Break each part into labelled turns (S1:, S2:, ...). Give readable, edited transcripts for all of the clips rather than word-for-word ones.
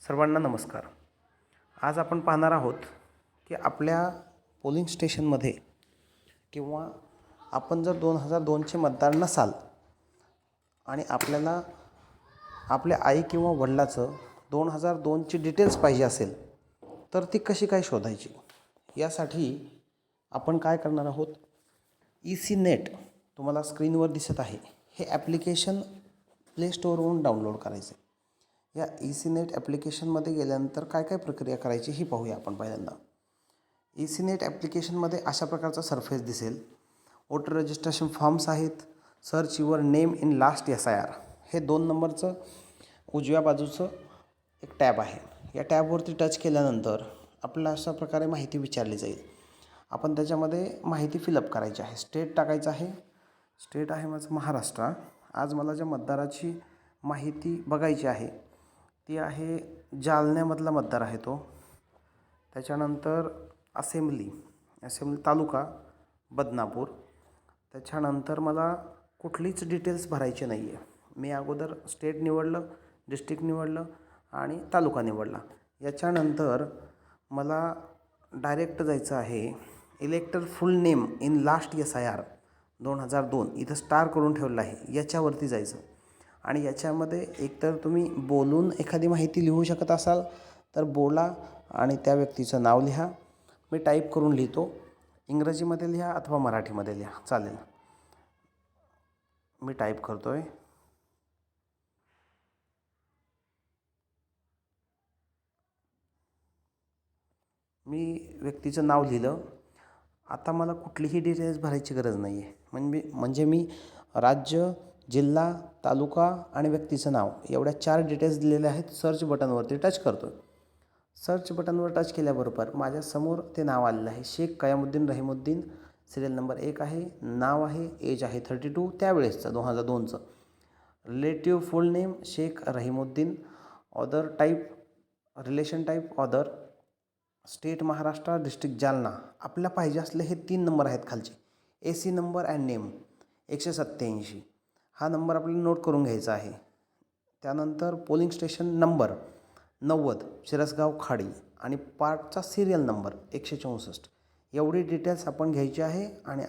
S1: सर्वांना नमस्कार. आज आपण पाहणार आहोत की आपल्या पोलिंग स्टेशनमध्ये किंवा आपण जर 2002चे मतदार नसाल आणि आपल्याला आपल्या आई किंवा वडिलाचं 2002ची डिटेल्स पाहिजे असेल तर ती कशी काय शोधायची. यासाठी आपण काय करणार आहोत, ECNET तुम्हाला स्क्रीनवर दिसत आहे, हे ॲप्लिकेशन प्ले स्टोअरवरून डाउनलोड करायचं आहे. या ECNET ॲप्लिकेशनमध्ये गेल्यानंतर काय काय प्रक्रिया करायची ही पाहूया आपण. पहिल्यांदा ECNET ॲप्लिकेशनमध्ये अशा प्रकारचा सरफेस दिसेल. वोटर रजिस्ट्रेशन फॉर्म्स आहेत, search your name in last SIR, हे 2 नंबरचं उजव्या बाजूचं एक टॅब आहे. या टॅबवरती टच केल्यानंतर आपल्याला अशा प्रकारे माहिती विचारली जाईल. आपण त्याच्यामध्ये माहिती फिलअप करायची आहे. स्टेट टाकायचं आहे. स्टेट आहे माझं महाराष्ट्र. आज मला ज्या मतदाराची माहिती बघायची आहे ती आहे जालन्यामधला मतदार आहे तो. त्याच्यानंतर असेंब्ली तालुका बदनापूर. त्याच्यानंतर मला कुठलीच डिटेल्स भरायची नाही आहे. मी अगोदर स्टेट निवडलं, डिस्ट्रिक्ट निवडलं आणि तालुका निवडला. याच्यानंतर मला डायरेक्ट जायचं आहे इलेक्टर फुल नेम इन लास्ट SIR 2002, इथं स्टार करून ठेवलं आहे, याच्यावरती जायचं. आणि याच्यामध्ये एकतर तुम्ही बोलून एखादी माहिती लिहू शकत असाल तर बोला आणि त्या व्यक्तीचं नाव लिहा. मी टाईप करून लिहितो. इंग्रजीमध्ये लिहा अथवा मराठीमध्ये लिहा, चालेल. मी टाईप करतो आहे. मी व्यक्तीचं नाव लिहिलं. आता मला कुठलीही डिटेल्स भरायची गरज नाही आहे. म्हणजे मी राज्य, जिल्हा, तालुका आणि व्यक्तीचं नाव एवढ्या 4 डिटेल्स दिलेल्या आहेत. सर्च बटनवरती टच करतो आहे. सर्च बटनवर टच केल्याबरोबर माझ्यासमोर ते नाव आलेलं आहे, शेख कयामुद्दीन रहीमुद्दीन. सिरियल नंबर 1 आहे, नाव आहे, एज आहे 32 त्यावेळेसचं 2002चं. Relative full name Shaikh Rahimuddin. Other type, relation type other. State Maharashtra, district Jalna. आपल्याला पाहिजे असले हे 3 नंबर आहेत खालचे. AC number and name 187. हा नंबर आपल्याला नोट करून घ्यायचा आहे. त्यानंतर पोलिंग स्टेशन नंबर 90 शिरसगाव खाडी आणि पार्टचा सिरियल नंबर 164. एवढी डिटेल्स आपण घ्यायची आहे आणि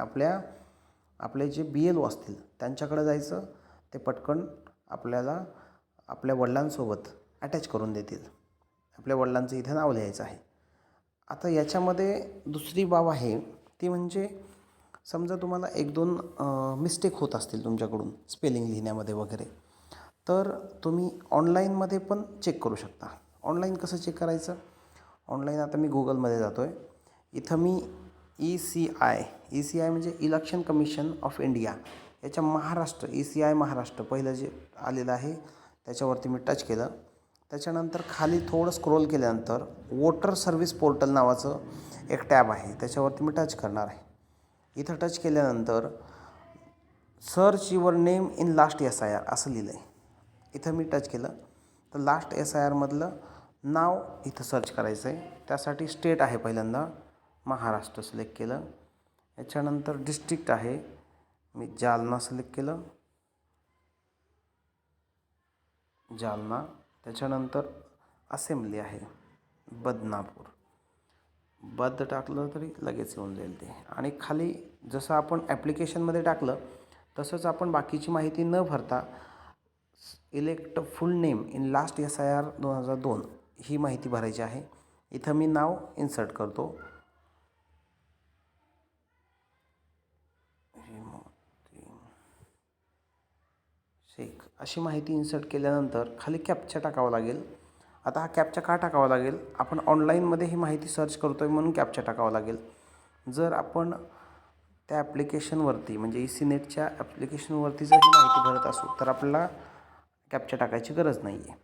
S1: आपले जे BLO असतील त्यांच्याकडे जायचं. ते पटकन आपल्याला आपल्या वडिलांसोबत अटॅच करून देतील. आपल्या वडिलांचं इथे नाव लिहायचं आहे. आता याच्यामध्ये दुसरी बाब आहे ती म्हणजे समजा तुम्हाला 1-2 मिस्टेक होत असतील तुमच्याकडून स्पेलिंग लिहिण्यामध्ये वगैरे, तर तुम्ही ऑनलाईनमध्ये पण चेक करू शकता. ऑनलाईन कसं चेक करायचं? ऑनलाईन आता मी गुगलमध्ये जातो आहे. इथं मी ECI म्हणजे इलेक्शन कमिशन ऑफ इंडिया, याच्या महाराष्ट्र ECI महाराष्ट्र पहिलं जे आलेलं आहे त्याच्यावरती मी टच केलं. त्याच्यानंतर खाली थोडं स्क्रोल केल्यानंतर वोटर सर्व्हिस पोर्टल नावाचं एक टॅब आहे, त्याच्यावरती मी टच करणार आहे. इथं टच केल्यानंतर search your name in last SIR असं लिहिलं आहे. इथं मी टच केलं तर लास्ट SIR मधलं नाव इथं सर्च करायचं आहे. त्यासाठी स्टेट आहे पहिल्यांदा महाराष्ट्र सिलेक्ट केलं. याच्यानंतर डिस्ट्रिक्ट आहे, मी जालना सिलेक्ट केलं, जालना. त्याच्यानंतर असेंब्ली आहे बदनापूर, बद टाकलं तरी लगेच येऊन जाईल ते. आणि खाली जसं आपण ॲप्लिकेशनमध्ये टाकलं तसंच आपण बाकीची माहिती न भरता elect full name in last SIR 2002 ही माहिती भरायची आहे. इथं मी नाव इन्सर्ट करतो, शेख अशी माहिती इन्सर्ट केल्यानंतर खाली कॅप्चा टाकावा लागेल. आता हा कॅप्चा का टाकावा लागेल? आपण ऑनलाईनमध्ये ही माहिती सर्च करतो आहे म्हणून कॅप्चा टाकावा लागेल. जर आपण त्या ॲप्लिकेशनवरती म्हणजे ECNETच्या ॲप्लिकेशनवरती जर ही माहिती भरत असू तर आपल्याला कॅप्चा टाकायची गरज नाही आहे.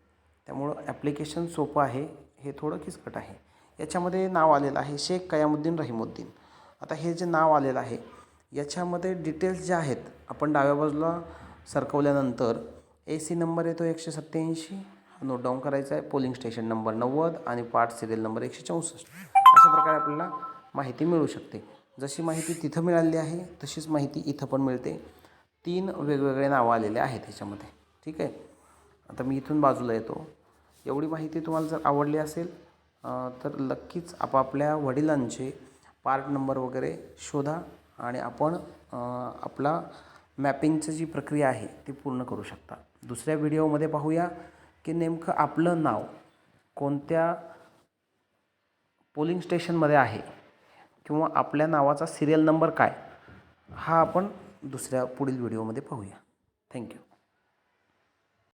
S1: त्यामुळं ॲप्लिकेशन सोपं आहे, हे थोडं किचकट आहे. याच्यामध्ये नाव आलेलं आहे शेख कयामुद्दीन रहीमुद्दीन. आता हे जे नाव आलेलं आहे याच्यामध्ये डिटेल्स ज्या आहेत आपण डाव्या बाजूला सरकवल्यानंतर AC नंबर येतो 187, नोट डाऊन करायचा आहे. पोलिंग स्टेशन नंबर 90 आणि पार्ट सिरियल नंबर 164. अशा प्रकारे आपल्याला माहिती मिळू शकते. जशी माहिती तिथं मिळाली आहे तशीच माहिती इथं पण मिळते. 3 वेगवेगळे नावं आलेले आहेत ह्याच्यामध्ये, ठीक आहे. आता मी इथून बाजूला येतो. एवढी माहिती तुम्हाला जर आवडली असेल तर नक्कीच आपापल्या वडिलांचे पार्ट नंबर वगैरे शोधा आणि आपण आपला मॅपिंगची जी प्रक्रिया आहे ती पूर्ण करू शकता. दुसऱ्या व्हिडिओमध्ये पाहूया की नेमकं आपलं नाव कोणत्या पोलिंग स्टेशनमध्ये आहे किंवा आपल्या नावाचा सिरियल नंबर काय, हा आपण दुसऱ्या पुढील व्हिडिओमध्ये पाहूया. थँक्यू.